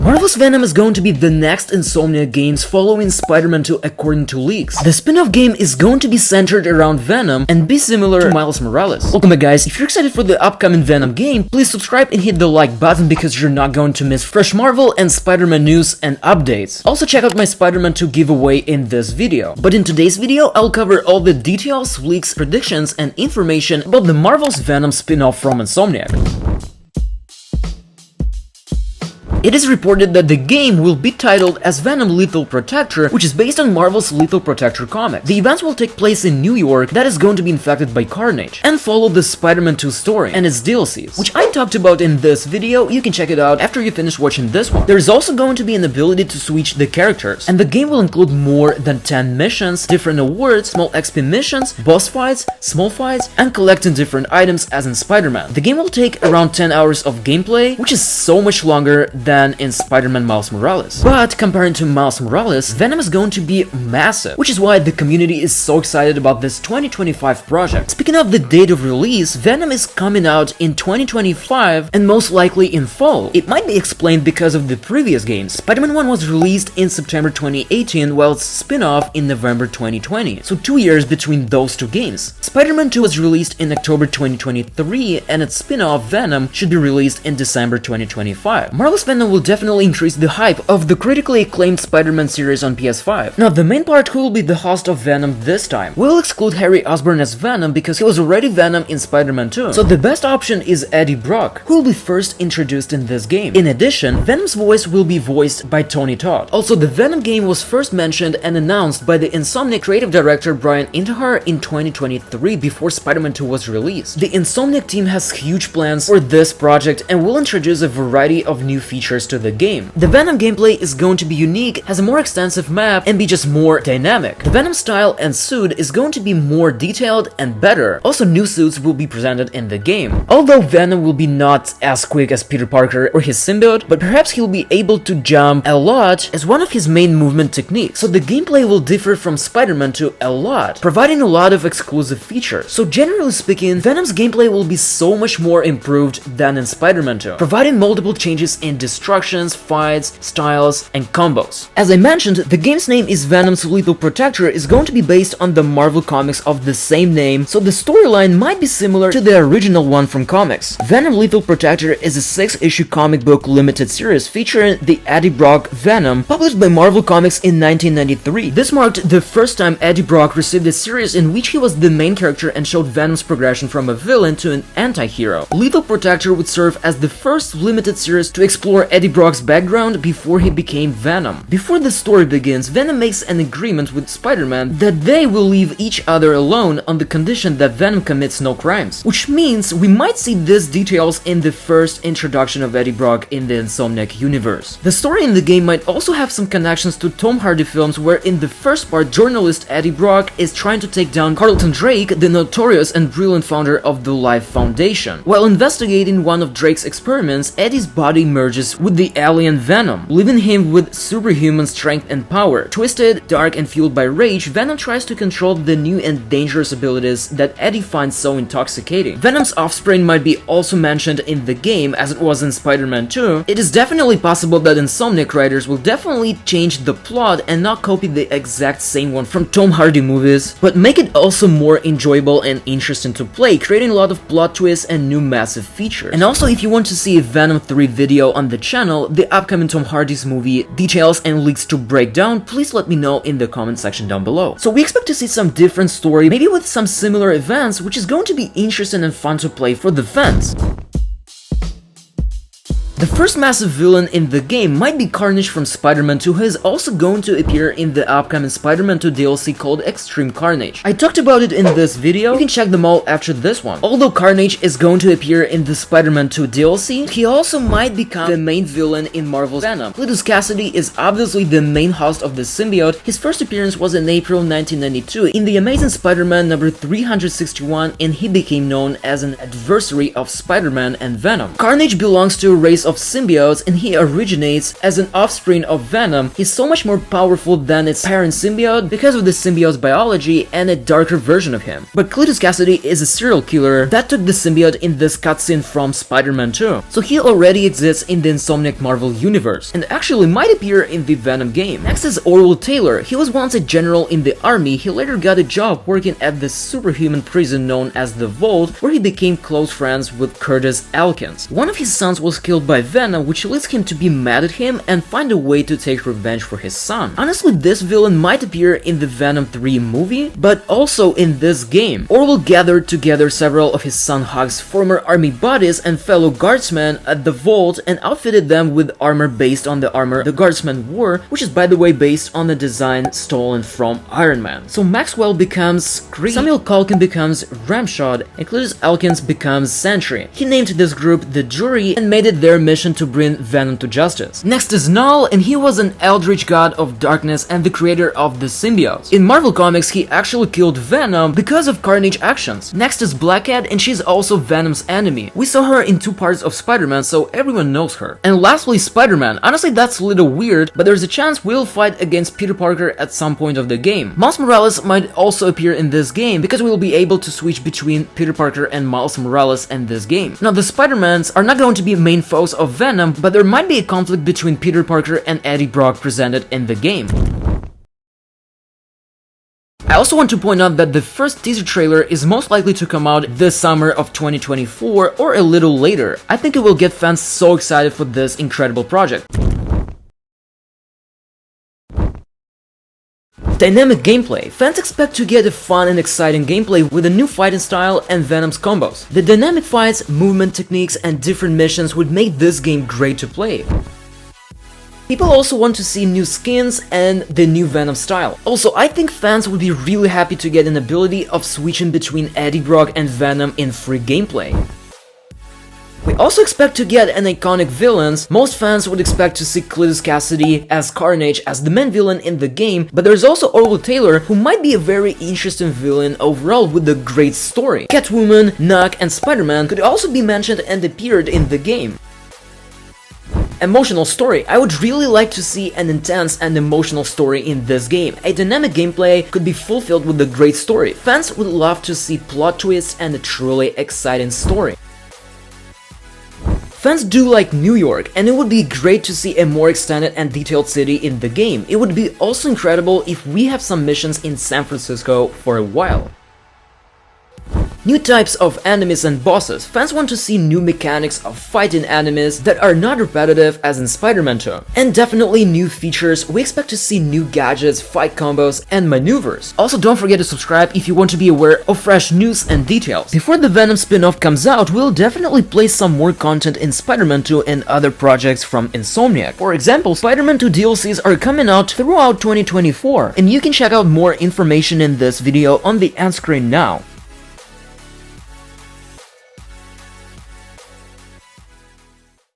Marvel's Venom is going to be the next Insomniac games following Spider-Man 2 according to leaks. The spin-off game is going to be centered around Venom and be similar to Miles Morales. Welcome back, guys. If you're excited for the upcoming Venom game, please subscribe and hit the like button because you're not going to miss fresh Marvel and Spider-Man news and updates. Also check out my Spider-Man 2 giveaway in this video. But in today's video, I'll cover all the details, leaks, predictions, and information about the Marvel's Venom spin-off from Insomniac. It is reported that the game will be titled as Venom Lethal Protector, which is based on Marvel's Lethal Protector comic. The events will take place in New York that is going to be infected by Carnage, and follow the Spider-Man 2 story and its DLCs, which I talked about in this video. You can check it out after you finish watching this one. There is also going to be an ability to switch the characters, and the game will include more than 10 missions, different awards, small XP missions, boss fights, small fights, and collecting different items as in Spider-Man. The game will take around 10 hours of gameplay, which is so much longer than in Spider-Man Miles Morales. But comparing to Miles Morales, Venom is going to be massive, which is why the community is so excited about this 2025 project. Speaking of the date of release, Venom is coming out in 2025 and most likely in fall. It might be explained because of the previous games. Spider-Man 1 was released in September 2018 while its spin-off in November 2020, so 2 years between those two games. Spider-Man 2 was released in October 2023 and its spin-off Venom should be released in December 2025. Marvel's Venom will definitely increase the hype of the critically acclaimed Spider-Man series on PS5. Now, the main part who will be the host of Venom this time. We'll exclude Harry Osborn as Venom because he was already Venom in Spider-Man 2, so the best option is Eddie Brock, who will be first introduced in this game. In addition, Venom's voice will be voiced by Tony Todd. Also, the Venom game was first mentioned and announced by the Insomniac creative director Brian Intihar in 2023 before Spider-Man 2 was released. The Insomniac team has huge plans for this project and will introduce a variety of new features to the game. The Venom gameplay is going to be unique, has a more extensive map, and be just more dynamic. The Venom style and suit is going to be more detailed and better. Also, new suits will be presented in the game. Although Venom will be not as quick as Peter Parker or his symbiote, but perhaps he'll be able to jump a lot as one of his main movement techniques. So the gameplay will differ from Spider-Man 2 a lot, providing a lot of exclusive features. So generally speaking, Venom's gameplay will be so much more improved than in Spider-Man 2, providing multiple changes in destructions, fights, styles, and combos. As I mentioned, the game's name is Venom's Lethal Protector is going to be based on the Marvel comics of the same name, so the storyline might be similar to the original one from comics. Venom Lethal Protector is a 6-issue comic book limited series featuring the Eddie Brock Venom, published by Marvel Comics in 1993. This marked the first time Eddie Brock received a series in which he was the main character and showed Venom's progression from a villain to an anti-hero. Lethal Protector would serve as the first limited series to explore Eddie Brock's background before he became Venom. Before the story begins, Venom makes an agreement with Spider-Man that they will leave each other alone on the condition that Venom commits no crimes, which means we might see these details in the first introduction of Eddie Brock in the Insomniac universe. The story in the game might also have some connections to Tom Hardy films, where in the first part, journalist Eddie Brock is trying to take down Carlton Drake, the notorious and brilliant founder of the Life Foundation. While investigating one of Drake's experiments, Eddie's body merges with the alien Venom, leaving him with superhuman strength and power. Twisted, dark, and fueled by rage, Venom tries to control the new and dangerous abilities that Eddie finds so intoxicating. Venom's offspring might be also mentioned in the game, as it was in Spider-Man 2. It is definitely possible that Insomniac writers will definitely change the plot and not copy the exact same one from Tom Hardy movies, but make it also more enjoyable and interesting to play, creating a lot of plot twists and new massive features. And also, if you want to see a Venom 3 video on the channel, the upcoming Tom Hardy's movie, details and leaks to break down, please let me know in the comment section down below. So we expect to see some different story, maybe with some similar events, which is going to be interesting and fun to play for the fans. The first massive villain in the game might be Carnage from Spider-Man 2, who is also going to appear in the upcoming Spider-Man 2 DLC called Extreme Carnage. I talked about it in this video, you can check them all after this one. Although Carnage is going to appear in the Spider-Man 2 DLC, he also might become the main villain in Marvel's Venom. Cletus Cassidy is obviously the main host of the symbiote. His first appearance was in April 1992 in The Amazing Spider-Man number 361, and he became known as an adversary of Spider-Man and Venom. Carnage belongs to a race of of symbiotes and he originates as an offspring of Venom, he's so much more powerful than its parent symbiote because of the symbiote's biology and a darker version of him. But Cletus Cassidy is a serial killer that took the symbiote in this cutscene from Spider-Man 2, so he already exists in the Insomniac Marvel universe, and actually might appear in the Venom game. Next is Orwell Taylor. He was once a general in the army, he later got a job working at the superhuman prison known as the Vault, where he became close friends with Curtis Elkins. One of his sons was killed by Venom, which leads him to be mad at him and find a way to take revenge for his son. Honestly, this villain might appear in the Venom 3 movie, but also in this game. Orwell gathered together several of his son Hawk's former army buddies and fellow guardsmen at the Vault and outfitted them with armor based on the armor the guardsmen wore, which is by the way based on the design stolen from Iron Man. So Maxwell becomes Scream, Samuel Culkin becomes Ramshot, and Cletus Elkins becomes Sentry. He named this group the Jury and made it their mission to bring Venom to justice. Next is Null, and he was an eldritch god of darkness and the creator of the symbiotes. In Marvel Comics, he actually killed Venom because of Carnage actions. Next is Black Cat, and she's also Venom's enemy. We saw her in 2 parts of Spider-Man, so everyone knows her. And lastly, Spider-Man. Honestly, that's a little weird, but there's a chance we'll fight against Peter Parker at some point of the game. Miles Morales might also appear in this game because we'll be able to switch between Peter Parker and Miles Morales in this game. Now, the Spider-Mans are not going to be main foes of Venom, but there might be a conflict between Peter Parker and Eddie Brock presented in the game. I also want to point out that the first teaser trailer is most likely to come out this summer of 2024 or a little later. I think it will get fans so excited for this incredible project. Dynamic gameplay. Fans expect to get a fun and exciting gameplay with a new fighting style and Venom's combos. The dynamic fights, movement techniques, and different missions would make this game great to play. People also want to see new skins and the new Venom style. Also, I think fans would be really happy to get an ability of switching between Eddie Brock and Venom in free gameplay. We also expect to get an iconic villains. Most fans would expect to see Cletus Cassidy as Carnage as the main villain in the game, but there's also Orwell Taylor, who might be a very interesting villain overall with a great story. Catwoman, Knock, and Spider-Man could also be mentioned and appeared in the game. Emotional story. I would really like to see an intense and emotional story in this game. A dynamic gameplay could be fulfilled with a great story. Fans would love to see plot twists and a truly exciting story. Fans do like New York, and it would be great to see a more extended and detailed city in the game. It would be also incredible if we have some missions in San Francisco for a while. New types of enemies and bosses. Fans want to see new mechanics of fighting enemies that are not repetitive as in Spider-Man 2. And definitely new features. We expect to see new gadgets, fight combos, and maneuvers. Also, don't forget to subscribe if you want to be aware of fresh news and details. Before the Venom spin-off comes out, we'll definitely play some more content in Spider-Man 2 and other projects from Insomniac. For example, Spider-Man 2 DLCs are coming out throughout 2024, and you can check out more information in this video on the end screen now.